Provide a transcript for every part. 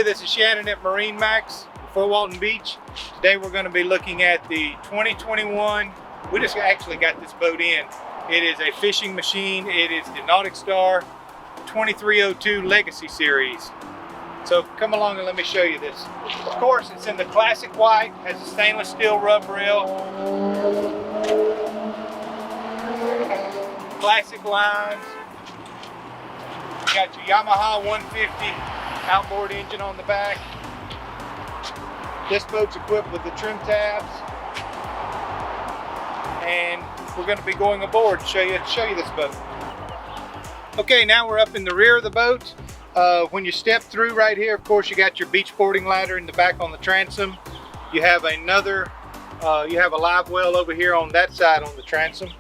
Hey, this is Shannon at MarineMax in Fort Walton Beach. Today we're going to be looking at the 2021, we just actually got this boat in. It is a fishing machine. It is the NauticStar 2302 Legacy Series. So come along and let me show you this. Of course, it's in the classic white, has a stainless steel rub rail, classic lines. You got your Yamaha 150 outboard engine on the back. This boat's equipped with the trim tabs, and we're going to be going aboard to show you this boat. Okay, now we're up in the rear of the boat. When you step through right here, of course, you got your beach boarding ladder in the back on the transom. You have you have a live well over here on that side on the transom.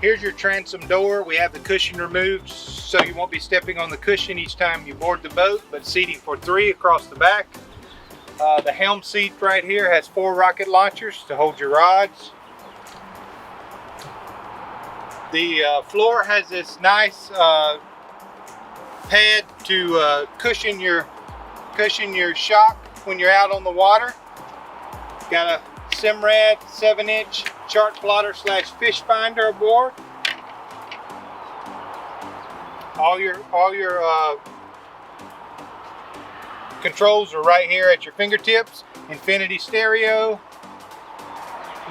Here's your transom door. We have the cushion removed so you won't be stepping on the cushion each time you board the boat, but seating for 3 across the back. The helm seat right here has 4 rocket launchers to hold your rods. The floor has this nice pad to cushion your shock when you're out on the water. Got a Simrad 7-inch chart plotter / fish finder aboard. All your controls are right here at your fingertips. Infinity stereo,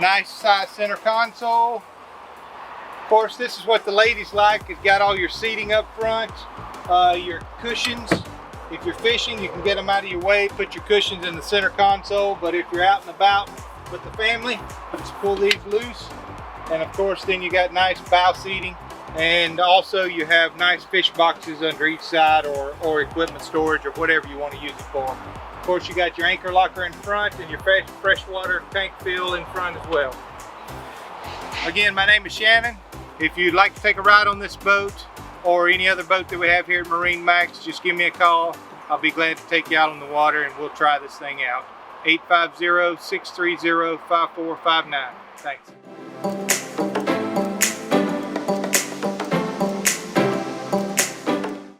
nice size center console. Of course, this is what the ladies like. It's got all your seating up front, your cushions. If you're fishing, you can get them out of your way, put your cushions in the center console, but if you're out and about with the family, just pull these loose. And of course, then you got nice bow seating, and also you have nice fish boxes under each side, or equipment storage, or whatever you want to use it for. Of course, you got your anchor locker in front and your freshwater tank fill in front as well. Again, my name is Shannon. If you'd like to take a ride on this boat or any other boat that we have here at MarineMax, just give me a call. I'll be glad to take you out on the water and we'll try this thing out. 850-630-5459. Thanks.